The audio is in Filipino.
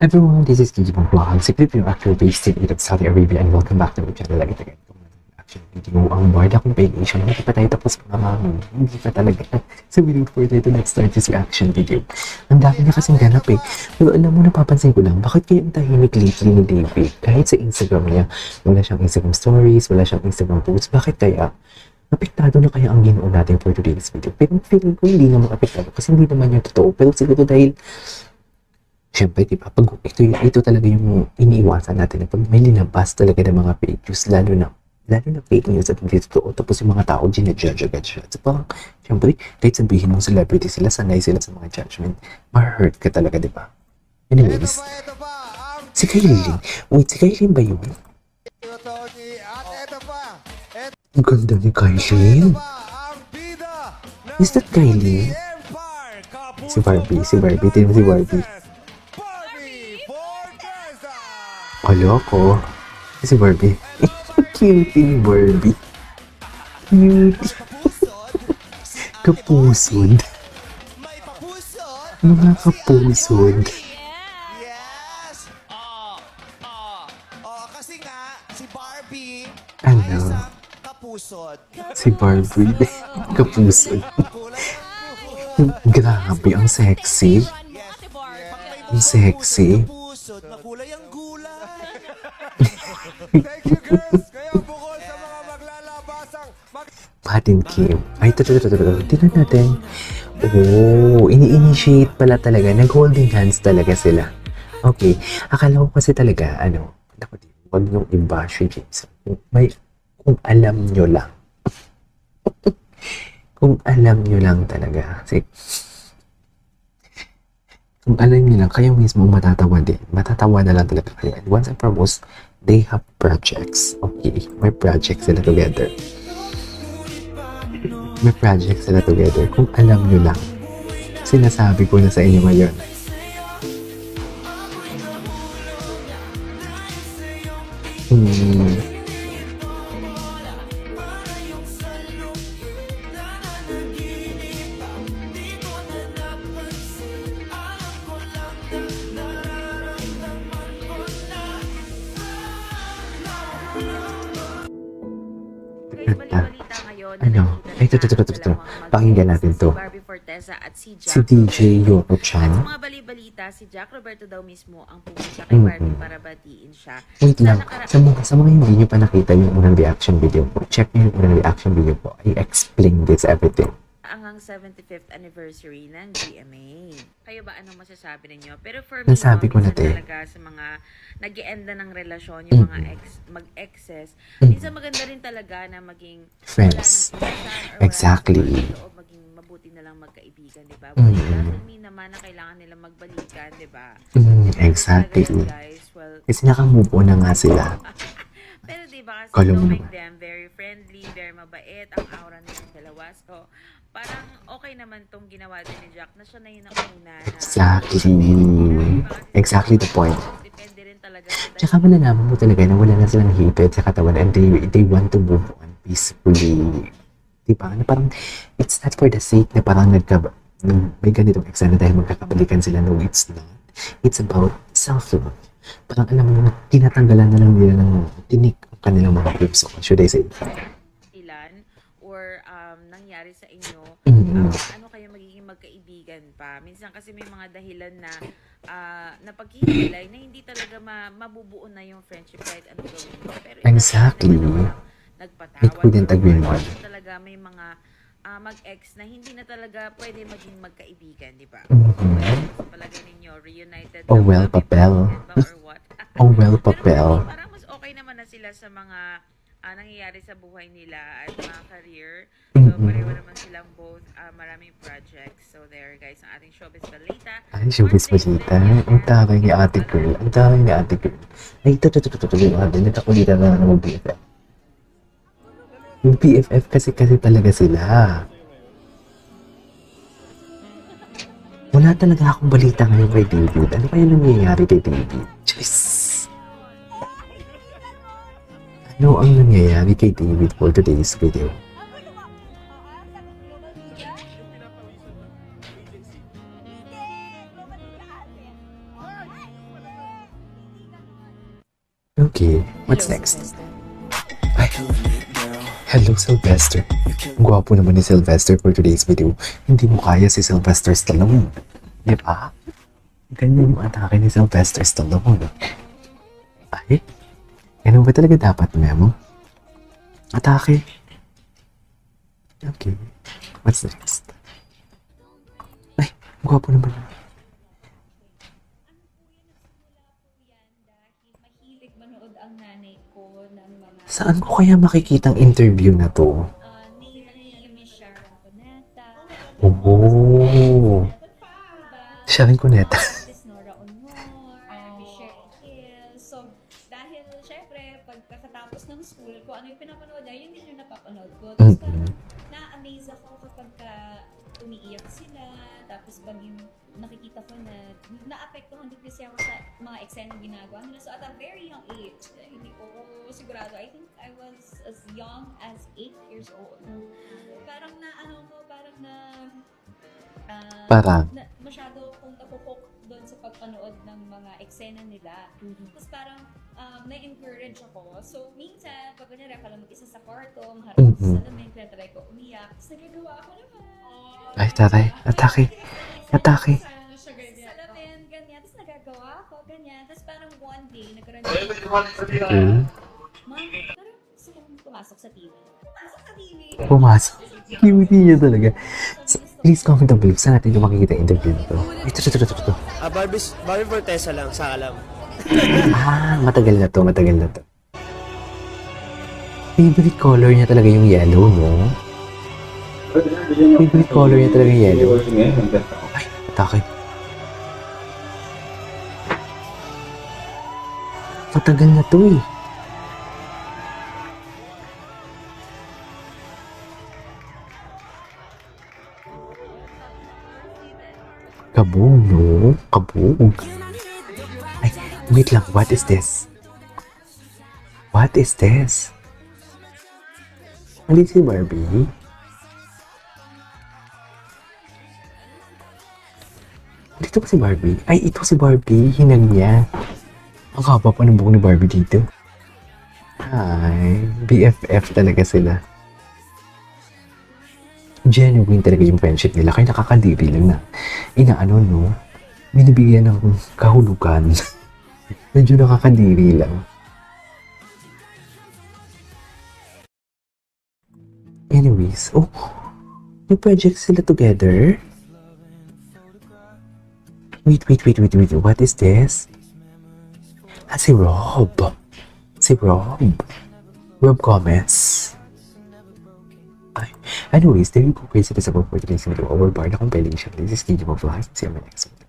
Everyone, this is Gijibong Vlog, si Filipino actor based in Egypt, Saudi Arabia, and welcome back to my channel again. Action video ang Barda Compilation. Hindi pa tayo tapos mga mami. Hindi pa talaga. So without further ado, let's start this reaction video. Ang dami niya kasing ganap eh. Pero alam mo, napapansin ko lang, bakit kaya ang tahimik lately ni David? Kahit sa Instagram niya, wala siyang Instagram stories, wala siyang Instagram posts. Bakit kaya? Apektado na kaya ang ginoo natin for today's video? Pero feeling ko hindi naman apektado kasi hindi naman yung totoo. Pero siguro dahil siyempre, diba, pag ito talaga yung iniiwasan natin. Pag may linabas talaga ng mga fake news, lalo na fake news at hindi totoo, tapos yung mga tao, ginajudge agad siya. So parang, siyempre, kahit sabihin mong celebrity sila, sanay sila sa mga judgment, ma-hurt ka talaga, diba? Anyways, si Kailin. Wait, si Kailin ba yun? Ang ganda ni Kailin. Is that Kailin? Si Barbie. Tingnan mo si Barbie. Hala ko. Si Barbie. Cute ni Barbie. Cute. Kapusod. Mga kapusod. Yes! Kasi nga, si Barbie Ano? ay isang kapusod. Si Barbie. Kapusod. Grabe, ang sexy. Ang sexy. Kapusod, makulay ang gulay. Thank you girls! Kaya bukod sa mga maglalabasang Pat and Kim. Ay, tignan natin. Oh, ini-initiate pala talaga. Nag-holding hands talaga sila. Okay. Akala ko kasi talaga, naku, huwag niyong i-bash si Jason. Kung alam nyo lang. Kung alam nyo lang talaga. Kasi, kung alam nyo lang, kayo mismo matatawa din. Matatawa na lang talaga kayo. And once and foremost, they have projects. Okay, may projects sila together. May projects sila together. Kung alam nyo lang, sinasabi ko na sa inyo ngayon. Guys, bali-balita ngayon na Ano? nakita Ay, ito. Pakinggan natin to. Si Barbie Forteza at si Jack Si DJ Roberto. Yoko-chan. At sa mga bali-balita, si Jack Roberto daw mismo ang pumunta kay Barbie para batiin siya. Wait Sa lang. nakara- Sa mga hindi nyo pa nakita yung unang reaction video ko, check nyo yung unang reaction video ko. I explain this everything. ang 75th anniversary ng GMA. Kayo ba anong masasabi ninyo? Pero for me, Nasabi ko na, minsan te. talaga sa mga nag-e-enda ng relasyon, yung mga mag-exes, minsan maganda rin talaga na maging Friends. wala ng pinsan or Exactly. wala ng loob, maging mabuti na lang magkaibigan, di ba? But it doesn't mean naman na kailangan nila magbalikan, di ba? Exactly. Talaga yan, guys. Well, Kasi naka-move on na nga sila. pero di ba kasi Kala mo knowing naman. them, very friendly, very mabait, ang aura nilang dalawa. So, parang okay naman tong ginawa din ni Jack na siya na yun ang una na Exactly the point. depende rin talaga sa Tsaka malalaman mo talaga na wala na silang hatred sa katawan and they want to move on peacefully. Diba? Na parang, it's not for the sake na parang may ganitong eksena dahil magkakabalikan sila. No, it's not. It's about self-love. Parang alam mo, tinatanggalan na lang nila ng tinik ang kanilang mga groups. So, should I say? ilan or nangyari sa inyo, ano kayo magiging magkaibigan pa. Minsan kasi may mga dahilan na na paghihiwalay na hindi talaga mabubuo na yung friendship kahit ano gawin mo. Pero Exactly. nagpatawad. I couldn't agree more. Talaga may mga mag-ex na hindi na talaga pwede maging magkaibigan, di ba? Sa palagay ninyo, reunited Oh, na well, ba? May papel. reunited ba or what? Oh, well, Pero papel. parang mas okay naman na sila sa mga nangyayari sa buhay nila at mga career. So, pareho naman silang both maraming projects. So, there guys, ang ating showbiz balita. Ay, showbiz balita. Ang taray ni ate girl. Ang taray ni ate girl. Ay, ito. Yung ate. Nagkakulitan na ng BFF. Yung BFF kasi talaga sila. Wala talaga akong balita ngayon kay David. Ano kaya nangyayari kay David? Diyos! Ano ang nangyayari kay David for today's video? What's next? Ay, hello Sylvester. Ang gwapo naman ni Sylvester for today's video. Hindi mo kaya si Sylvester Stallone. Di ba? Ganyan yung atake ni Sylvester Stallone. Ay, ano ba talaga dapat, Memo? Atake. Okay. What's next? Ay, ang gwapo naman. Mahilig manood ang nanay ko ng mga Saan ko kaya makikita ang interview na to? ni Miss Sharon Cuneta, Oh, Sharon Cuneta. Miss Nora Honor, Miss Sherry Hill. So, dahil syempre, pagkatapos ng school ko, ano yung pinapanood niya, yun din yung napapanood ko. Tapos parang na-amaze ako kapag umiiyak sila, tapos pag yung nakikita ko na naapektuhan din kasi ako sa mga eksena ginagawa nila. So at a very young age, hindi ko sigurado. I think I was as young as 8 years old. Parang na ano ko, parang na Parang? na, masyado akong napopoke doon sa pagpanood ng mga eksena nila. Tapos parang na-encourage ako. So minsan, pag kunyari ako lang mag-isa sa kwarto, maharap ko sa salamin, pinatry ko umiyak. Tapos nagagawa ko naman. Ay, taray. Atake. Atake. Salamin, ganyan. Tapos nagagawa ako, ganyan. Tapos parang one day, nagkaroon Okay. Mom, parang gusto kong pumasok sa TV. Pumasok sa TV! Pumasok. Cutie niya talaga. So, please comment down below. Saan natin yung makikita yung interview nito? Ito. Barbie Fortesa lang, sa alam. Matagal na to. Favorite color niya talaga yung yellow, no? Favorite color niya talaga yung yellow. Ay, atake. Matagal na to eh. Kabog, no? Kabog. Ay, wait lang. What is this? What is this? Hindi si Barbie? Dito ba si Barbie? Ay, ito si Barbie. Hinag niya. Ang haba pa ng buhok ni Barbie dito. Ay, BFF talaga sila. Genuine talaga yung friendship nila. Kaya nakakadiri lang na inaano, no? Binibigyan ng kahulugan. Medyo nakakadiri lang. Anyways, may project sila together? Wait. What is this? Si Rob. Rob Gomez. Ay, anyways, there you go guys. It is about for today's video. Overboard na compilation. This is KJ Vlog. See you in my next one.